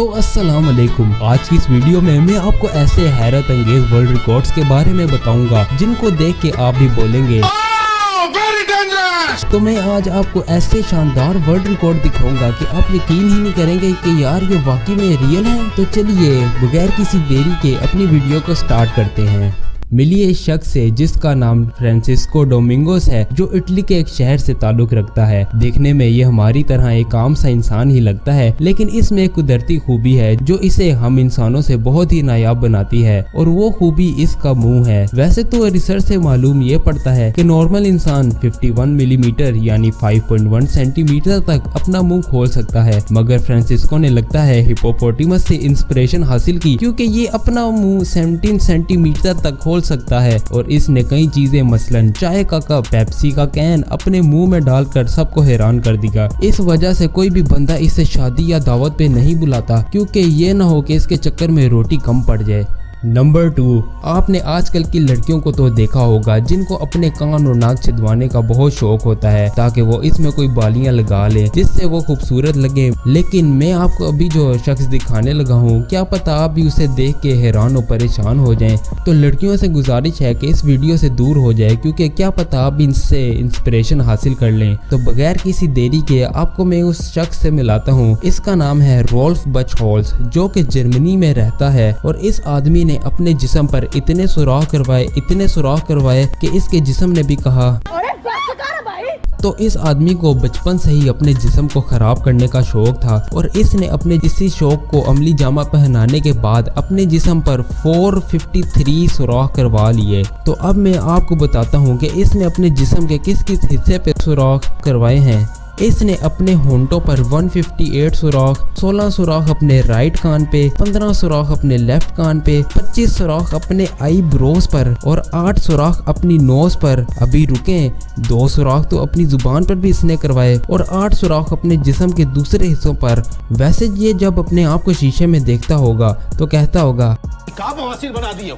तो अस्सलाम वालेकुम। आज की इस वीडियो में मैं आपको ऐसे हैरत अंगेज वर्ल्ड रिकॉर्ड्स के बारे में बताऊंगा जिनको देख के आप भी बोलेंगे तो मैं आज आपको ऐसे शानदार वर्ल्ड रिकॉर्ड दिखाऊंगा कि आप यकीन ही नहीं करेंगे कि यार ये वाकई में रियल है। तो चलिए बगैर किसी देरी के अपनी वीडियो को स्टार्ट करते हैं। मिलिए इस शख्स से जिसका नाम फ्रांसिस्को डोमिंगोस है, जो इटली के एक शहर से ताल्लुक रखता है। देखने में ये हमारी तरह एक आम सा इंसान ही लगता है, लेकिन इसमें एक कुदरती खूबी है जो इसे हम इंसानों से बहुत ही नायाब बनाती है, और वो खूबी इसका मुंह है। वैसे तो रिसर्च से मालूम ये पड़ता है कि नॉर्मल इंसान 51 मिलीमीटर यानी 5.1 सेंटीमीटर तक अपना मुंह खोल सकता है, मगर फ्रांसिस्को ने लगता है हिप्पोपोटामस से इंस्पिरेशन हासिल की, क्योंकि ये अपना मुंह 17 सेंटीमीटर तक खोल सकता है। और इसने कई चीजें मसलन चाय का कप, पेप्सी का कैन अपने मुंह में डालकर सबको हैरान कर दिया। इस वजह से कोई भी बंदा इसे शादी या दावत पे नहीं बुलाता, क्योंकि ये ना हो कि इसके चक्कर में रोटी कम पड़ जाए। नंबर 2, आपने आजकल की लड़कियों को तो देखा होगा जिनको अपने कान और नाक छिदवाने का बहुत शौक होता है ताकि वो इसमें कोई बालियां लगा ले जिससे वो खूबसूरत लगे। लेकिन मैं आपको अभी जो शख्स दिखाने लगा हूँ, क्या पता आप भी उसे देख के हैरान और परेशान हो जाएं। तो लड़कियों से गुजारिश है कि इस वीडियो से दूर हो जाए, क्योंकि क्या पता आप इनसे इंस्पिरेशन हासिल कर लें। तो बगैर किसी देरी के आपको मैं उस शख्स से मिलाता हूँ। इसका नाम है रोल्फ बचहोल्स, जो कि जर्मनी में रहता है। और इस आदमी ने अपने जिस्म पर इतने सुराख करवाए कि इसके जिस्म ने भी कहा। तो इस आदमी को बचपन से ही अपने जिस्म को खराब करने का शौक था, और इसने अपने इसी शौक को अमली जामा पहनाने के बाद अपने जिस्म पर 453 सुराख करवा लिए। तो अब मैं आपको बताता हूँ कि इसने अपने जिस्म के किस किस हिस्से पे सुराख करवाए हैं। इसने अपने होंठों पर 158 सुराख, 16 सुराख अपने राइट कान पे, 15 सुराख अपने लेफ्ट कान पे, 25 सुराख अपने आई ब्रोज पर और 8 सुराख अपनी नोज पर। अभी रुकें, 2 सुराख तो अपनी जुबान पर भी इसने करवाए और 8 सुराख अपने जिस्म के दूसरे हिस्सों पर। वैसे ये जब अपने आप को शीशे में देखता होगा तो कहता होगा बना दिए,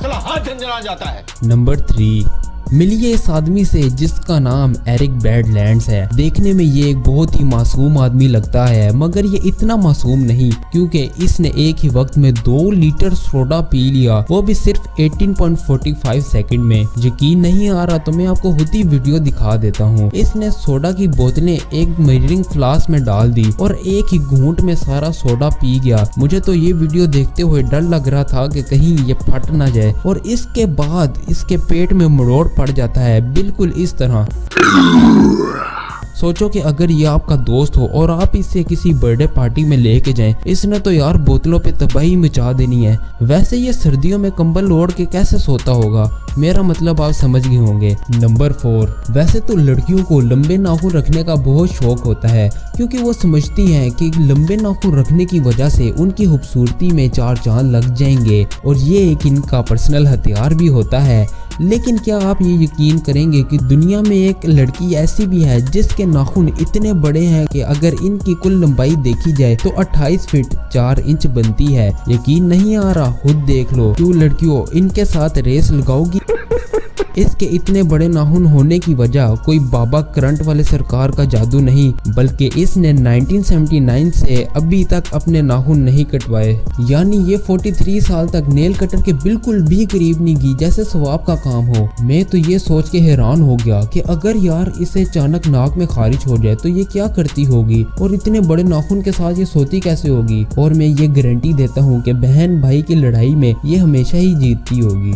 हाथ झंझना जाता है। नंबर 3, मिलिए इस आदमी से जिसका नाम एरिक बैडलैंड्स है। देखने में ये एक बहुत ही मासूम आदमी लगता है, मगर ये इतना मासूम नहीं, क्योंकि इसने एक ही वक्त में 2 लीटर सोडा पी लिया, वो भी सिर्फ 18.45 सेकंड में। यकीन नहीं आ रहा तो मैं आपको खुद ही वीडियो दिखा देता हूँ। इसने सोडा की बोतलें एक मेजरिंग फ्लास्क में डाल दी और एक ही घूंट में सारा सोडा पी गया। मुझे तो ये वीडियो देखते हुए डर लग रहा था कि कहीं ये फट ना जाए, और इसके बाद इसके पेट में मरोड़ पड़ जाता है, बिल्कुल इस तरह। सोचो कि अगर ये आपका दोस्त हो और आप इसे किसी बर्थडे पार्टी में लेके जाएं, इसने तो यार बोतलों पे तबाही मचा देनी है। वैसे ये सर्दियों में कंबल ओढ़ के कैसे सोता होगा, मेरा मतलब आप समझ गए होंगे। नंबर 4, वैसे तो लड़कियों को लंबे नाखून रखने का बहुत शौक होता है, क्योंकि वो समझती हैं कि लंबे नाखून रखने की वजह से उनकी खूबसूरती में 4 चांद लग जाएंगे, और ये एक इनका पर्सनल हथियार भी होता है। लेकिन क्या आप ये यकीन करेंगे कि दुनिया में एक लड़की ऐसी भी है जिसके नाखून इतने बड़े हैं कि अगर इनकी कुल लंबाई देखी जाए तो 28 फीट 4 इंच बनती है। यकीन नहीं आ रहा, खुद देख लो। क्यों लड़कियों, इनके साथ रेस लगाओगी? इसके इतने बड़े नाखून होने की वजह कोई बाबा करंट वाले सरकार का जादू नहीं, बल्कि इसने 1979 से अभी तक अपने नाखून नहीं कटवाए। यानी ये 43 साल तक नेल कटर के बिल्कुल भी करीब नहीं गई, जैसे सवाब का काम हो। मैं तो ये सोच के हैरान हो गया कि अगर यार इसे अचानक नाक में खारिज हो जाए तो ये क्या करती होगी, और इतने बड़े नाखून के साथ ये सोती कैसे होगी। और मैं ये गारंटी देता हूँ कि बहन भाई की लड़ाई में ये हमेशा ही जीतती होगी।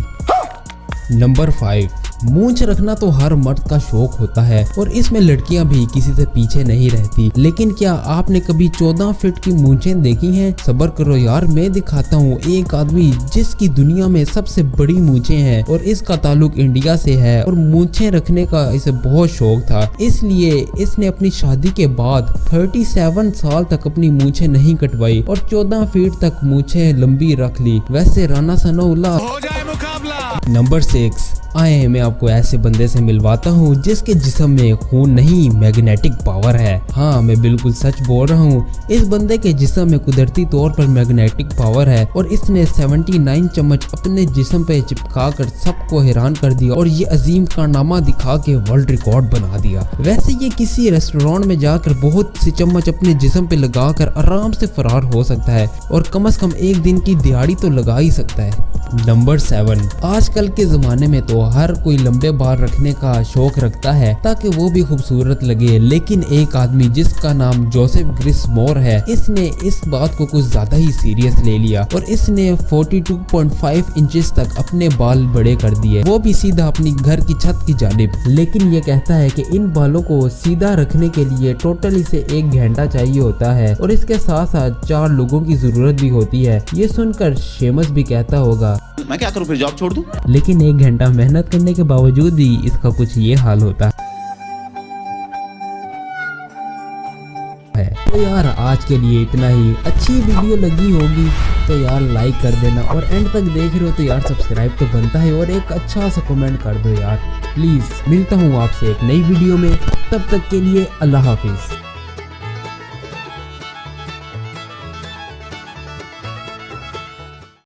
नंबर 5, मूंछ रखना तो हर मर्द का शौक होता है, और इसमें लड़कियां भी किसी से पीछे नहीं रहती। लेकिन क्या आपने कभी 14 फीट की मूंछें देखी हैं? सब्र करो यार, मैं दिखाता हूँ एक आदमी जिसकी दुनिया में सबसे बड़ी मूंछें हैं, और इसका ताल्लुक इंडिया से है, और मूंछें रखने का इसे बहुत शौक था। इसलिए इसने अपनी शादी के बाद 37 साल तक अपनी मूंछें नहीं कटवाई और 14 फीट तक मूंछें लंबी रख ली। वैसे राना सनाउल्लाह हो जाए मुकाबला। नंबर 6, आए मैं आपको ऐसे बंदे से मिलवाता हूँ जिसके जिस्म में खून नहीं मैग्नेटिक पावर है। हाँ, मैं बिल्कुल सच बोल रहा हूँ। इस बंदे के जिस्म में कुदरती तौर पर मैग्नेटिक पावर है और इसने 79 चम्मच अपने जिस्म पे चिपका कर सबको हैरान कर दिया और ये अजीम कारनामा दिखा के वर्ल्ड रिकॉर्ड बना दिया। वैसे ये किसी रेस्टोरेंट में जाकर बहुत सी चम्मच अपने जिस्म पे लगाकर आराम से फरार हो सकता है और कम से कम एक दिन की दिहाड़ी तो लगा ही सकता है। नंबर 7, आजकल के जमाने में तो हर कोई लंबे बाल रखने का शौक रखता है ताकि वो भी खूबसूरत लगे, लेकिन एक आदमी जिसका नाम जोसेफ ग्रिस मोर है, इसने इस बात को कुछ ज्यादा ही सीरियस ले लिया और इसने 42.5 इंचेस तक अपने बाल बड़े कर दिए, वो भी सीधा अपनी घर की छत की जानिब। लेकिन ये कहता है कि इन बालों को सीधा रखने के लिए टोटल इसे 1 घंटा चाहिए होता है और इसके साथ साथ 4 लोगों की जरूरत भी होती है। ये सुनकर शेमस भी कहता होगा मैं क्या करूं, फिर जॉब छोड़ दूं? लेकिन 1 घंटा मेहनत करने के बावजूद भी इसका कुछ ये हाल होता है। तो यार आज के लिए इतना ही। अच्छी वीडियो लगी होगी तो यार लाइक कर देना और एंड तक देख रहे हो तो यार सब्सक्राइब तो बनता है और एक अच्छा सा कमेंट कर दो यार प्लीज। मिलता हूँ आपसे एक नई वीडियो में, तब तक के लिए अल्लाह हाफिज।